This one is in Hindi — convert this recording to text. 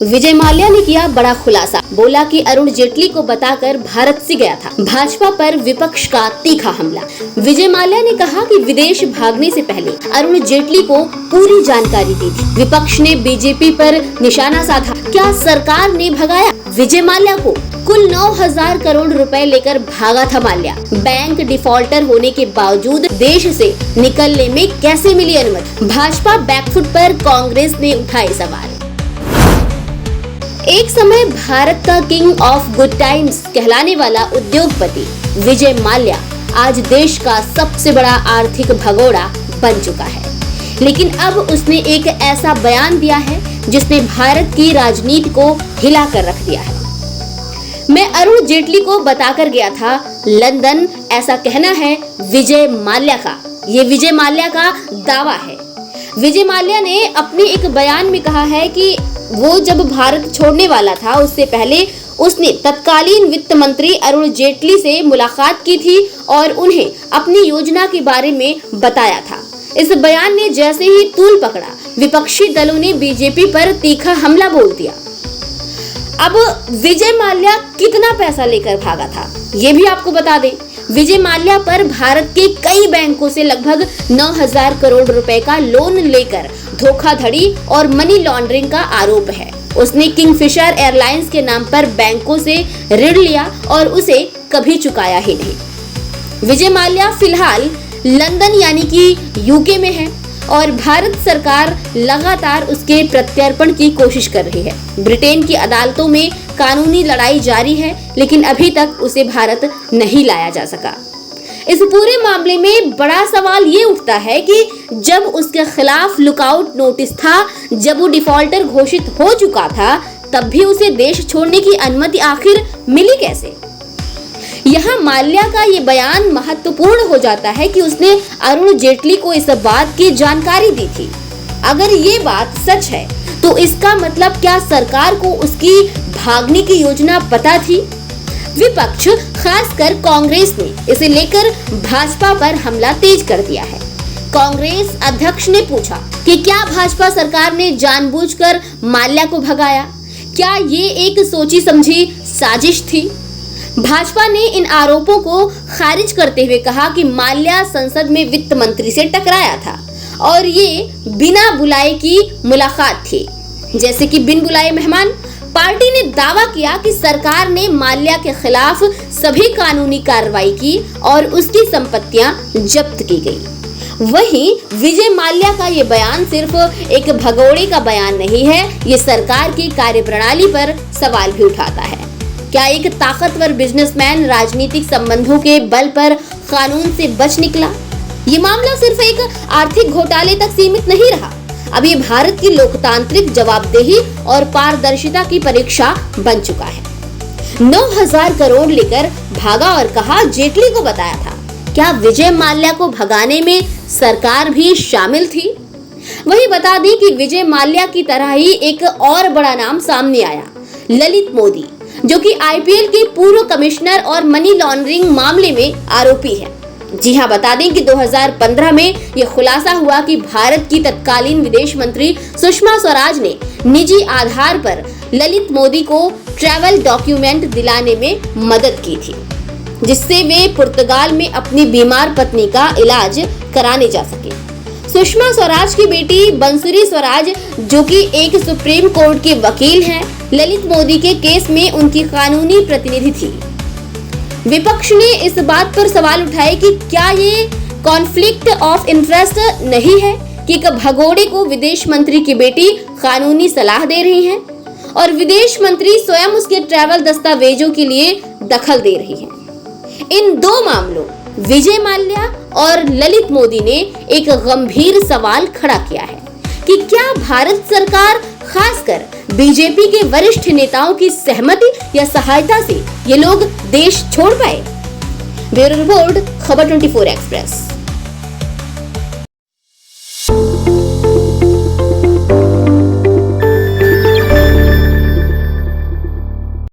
विजय माल्या ने किया बड़ा खुलासा, बोला कि अरुण जेटली को बताकर भारत से गया था। भाजपा पर विपक्ष का तीखा हमला। विजय माल्या ने कहा कि विदेश भागने से पहले अरुण जेटली को पूरी जानकारी दी थी। विपक्ष ने बीजेपी पर निशाना साधा। क्या सरकार ने भगाया विजय माल्या को? कुल 9,000 करोड़ रुपए लेकर भागा था माल्या। बैंक डिफॉल्टर होने के बावजूद देश से निकलने में कैसे मिली अनुमति? भाजपा बैकफुट पर कांग्रेस ने उठाए सवाल। एक समय भारत का किंग ऑफ गुड टाइम्स कहलाने वाला उद्योगपति विजय माल्या आज देश का सबसे बड़ा आर्थिक भगोड़ा बन चुका है। लेकिन अब उसने एक ऐसा बयान दिया है जिसने भारत की राजनीति को हिला कर रख दिया है। मैं अरुण जेटली को बताकर गया था लंदन, ऐसा कहना है विजय माल्या का। ये विजय माल्या का दावा है। विजय माल्या ने अपने एक बयान में कहा है कि वो जब भारत छोड़ने वाला था उससे पहले उसने तत्कालीन वित्त मंत्री अरुण जेटली से मुलाकात की थी और उन्हें अपनी योजना के बारे में बताया था। इस बयान ने जैसे ही तूल पकड़ा, विपक्षी दलों ने बीजेपी पर तीखा हमला बोल दिया। अब विजय माल्या कितना पैसा लेकर भागा था ये भी आपको बता दें। विजय माल्या पर भारत के कई बैंकों से लगभग 9,000 करोड़ रुपए का लोन लेकर धोखाधड़ी और मनी लॉन्ड्रिंग का आरोप है। उसने किंगफिशर एयरलाइंस के नाम पर बैंकों से ऋण लिया और उसे कभी चुकाया ही नहीं। विजय माल्या फिलहाल लंदन यानी कि यूके में है और भारत सरकार लगातार उसके प्रत्यर्पण की कोशिश कर रही है। ब्रिटेन की अदालतों में कानूनी लड़ाई जारी है, लेकिन अभी तक उसे भारत नहीं लाया जा सका। इस पूरे मामले में बड़ा सवाल ये उठता है कि जब उसके खिलाफ लुकआउट नोटिस था, जब वो डिफॉल्टर घोषित हो चुका था, तब भी उसे देश छोड़ने की अनुमति आखिर मिली कैसे? यहाँ माल्या का ये बयान महत्वपूर्ण हो जाता है कि उसने अरुण जेटली को इस बात की जानकारी दी थी। अगर ये बात सच है तो इसका मतलब क्या सरकार को उसकी भागने की योजना पता थी? विपक्ष खासकर कांग्रेस ने इसे लेकर भाजपा पर हमला तेज कर दिया है। कांग्रेस अध्यक्ष ने पूछा कि क्या भाजपा सरकार ने जानबूझकर माल्या को भगाया? क्या ये एक सोची समझी साजिश थी? भाजपा ने इन आरोपों को खारिज करते हुए कहा कि माल्या संसद में वित्त मंत्री से टकराया था और ये बिना बुलाए की मुलाकात थी, जैसे कि बिन बुलाए मेहमान। पार्टी ने दावा किया कि सरकार ने माल्या के खिलाफ सभी कानूनी कार्रवाई की और उसकी संपत्तियां जब्त की गई। वहीं विजय माल्या का ये बयान सिर्फ एक भगोड़े का बयान नहीं है, ये सरकार की कार्यप्रणाली पर सवाल भी उठाता है। क्या एक ताकतवर बिजनेसमैन राजनीतिक संबंधों के बल पर कानून से बच निकला? ये मामला सिर्फ एक आर्थिक घोटाले तक सीमित नहीं रहा। अब ये भारत की लोकतांत्रिक जवाबदेही और पारदर्शिता की परीक्षा बन चुका है। 9,000 करोड़ लेकर भागा और कहा जेटली को बताया था। क्या विजय माल्या को भगाने में सरकार भी शामिल थी? वही बता दें कि विजय माल्या की तरह ही एक और बड़ा नाम सामने आया, ललित मोदी, जो कि आईपीएल के पूर्व कमिश्नर और मनी लॉन्ड्रिंग मामले में आरोपी है। जी हां, बता दें कि 2015 में यह खुलासा हुआ कि भारत की तत्कालीन विदेश मंत्री सुषमा स्वराज ने निजी आधार पर ललित मोदी को ट्रैवल डॉक्यूमेंट दिलाने में मदद की थी, जिससे वे पुर्तगाल में अपनी बीमार पत्नी का इलाज कराने जा सके। सुषमा स्वराज की बेटी बंसुरी स्वराज, जो कि एक सुप्रीम कोर्ट के वकील हैं, ललित मोदी के केस में उनकी कानूनी प्रतिनिधि थी। विपक्ष ने इस बात पर सवाल उठाए कि क्या ये कॉन्फ्लिक्ट ऑफ इंटरेस्ट नहीं है कि एक भगोड़े को विदेश मंत्री की बेटी कानूनी सलाह दे रही है और विदेश मंत्री स्वयं उसके ट्रैवल दस्तावेजों के लिए दखल दे रही है। इन दो मामलों विजय माल्या और ललित मोदी ने एक गंभीर सवाल खड़ा किया है कि क्या भारत सरकार, खासकर बीजेपी के वरिष्ठ नेताओं की सहमति या सहायता से ये लोग देश छोड़ पाए? ब्यूरो रिपोर्ट, खबर 24 एक्सप्रेस।